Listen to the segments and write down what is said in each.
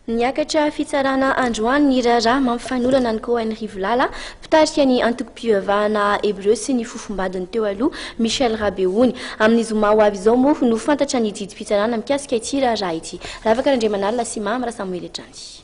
Niakatra fitsarana androany ny raharaha mampifanolana ny Cohen Rivolala pitarika ny antokom-pivavahana Hébreu sy ny fofombadiny teo aloha Michel Rabeony amin'ny zoma ho avy izao moa no fantatra ny didy fitsarana mikasika ity raharaha ity. Ravaka Andriamanalina sy Mamra Samuel Etrany.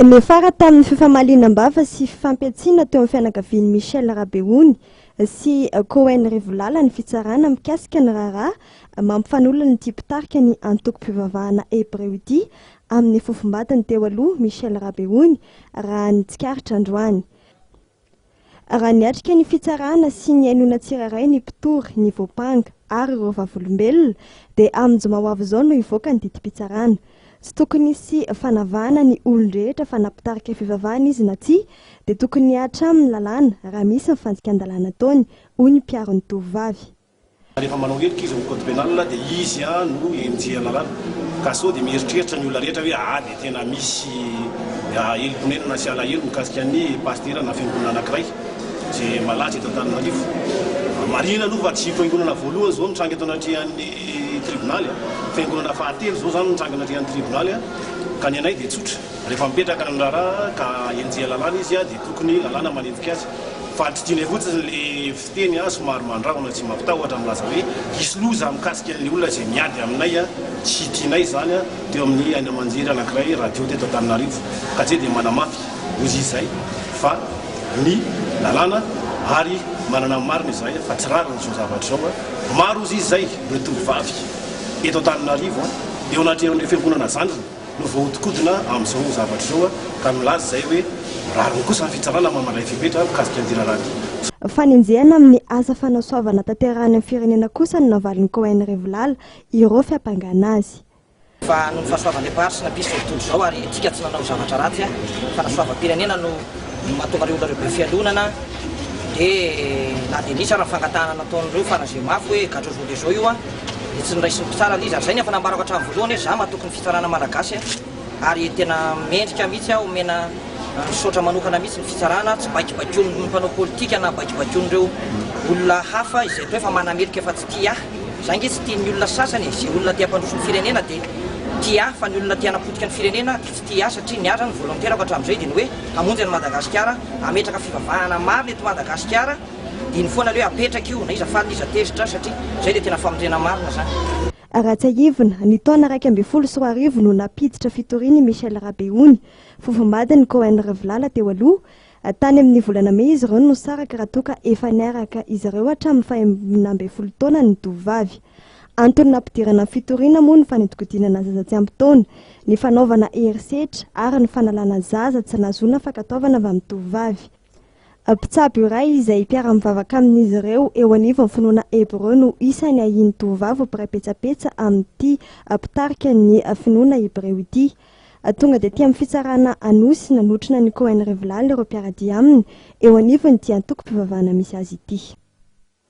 Nefara tamin'ny fifamalinam-bava sy fifampiatsiana teo amin'ny fianakavian'i Michel Rabeony sy Cohen Rivolala ny fitsarana mikasika ny raharaha mampifanolana ny tipitarika ny antoko-pivavahana Hébreu ity amin'ny fofombadiny teo aloha Michel Rabeony raha ny tsikaritra androany. Raha niatrika ny fitsarana sy ny ainona tsiraray ny mpitory, ny voapanga ary ireo vavolombelona dia amin'ny zoma ho avy izao no hivoaka ny didim-pitsarana. Tsy tokony hisy fanavahana ny olon-drehetra fa napitarika fivavahana izy na tsia dia tokony hihatra amin'ny lalàna raha misy mifanjika an-dalàna taony hoy ny mpiaro ny tovovavy. Rehefa manao heloka izy amin'ny code pénal dia izy no enjea lalàna ka sao dia mieritreritra ny olona rehetra hoe dia tena misy helokonenina sy alahelo mikasika ny pastera na fiangonana anankiray izay malaza eto Antananarivo. Marina aloha fa tsy fiangonana voalohany zao nitranga eto anatin'ny tribonaly, fiangonana fahatelo zao zany nitranga anatin'ny tribonaly ka ny anay dia tsotra. Rehefa mipetraka amin'ny raharaha ka enjea lalàna izy dia tokony lalàna manenjika azy. Fa tiany fotsiny le fiteny somary mandragona tsy mampitahotra milaza hoe hisy loza mikasika ny olona izay miady aminay tsy tianay zany teo amin'ny aina amanjery anankiray radio teto Antananarivo ka tsy dia manamafy ozy izay fa ny lalàna ary manana marina izay fa tsy rariny zao zavatra zao maro ozy izay ireo tovovavy eto Antananarivo eo anatin'ireo fiangonana zandriny no voahodikodina amin'izao zavatra zao ka milaza zay hoe rariny kosa ny fitsarana mamalay fipetra mikasika an'ity raharaha. Fanenjehana amin'ny asa fanasoavana tanterahany amin'ny firenena kosa no navalin'ny Cohen Rivolala ireo fiampangana azy. Fa no fahasoavan-depart sy napisy tontolo zao ary tsika tsy nanao zavatra ratsy fanasoavam-pirenena no mahatonga ireo olona be fialonana dia na dia nisy raha fangatahana nataon'ireo fanazia mafy hoe gadrozoly zao io dia tsy niraisiny mpitsara liza ary zay nefa nambarako hatramin'ny voalohany hoe za mahatokony fitsarana malagasy ary tena mendrika mihitsy aho omena misaotra manokana mihitsy ny fitsarana tsy baikibaikon'ny mpanao politika na baikibaikon'ireo olona hafa izay toa efa manamerika efa tsy tia zay nge tsy tian'ny olona sasany izay olona tia mpandroso ny firenena dia tia fa ny olona tia napotika ny firenena tsy tia satria niara ny volontairako hatramin'izay dia ny hoe hamonjy ny Madagasikara ametraka fivavahana maro eto Madagasikara dia ny foana hoe apetraka io na iza faly iza tezitra satria zay dia tena famondrena marina zany. Ratsahivona ny taona 2014 no napiditra fitoriany Michel Rabeony fofombadiny Cohen Rivolala teo aloha tany amin'ny volana Mey izy ireo no saraka raha toka efa niaraka izy ireo hatramin'ny 15 taona ny tovovavy. Antony nampidirana fitoriana moa ny fanentokidinana zaza tsy ampy taona, ny fanaovana herisetra ary ny fanalana zaza tsy nazona fankataovana avy amin'ny tovovavy. Mpitsabo iray izay mpiara-mivavaka amin'izy ireo eo anivon'ny finoana Hébreu no isany ahiny tovovavy mpiray-petsapetsa amin'ity mpitarika ny finoana Hébreu ity. Tonga dia tia amin'ny fitsarana anosy nanotrina ny Cohen Rivolala ireo mpiaradia aminy eo anivony tia antoko-pivavahana misy azy ity.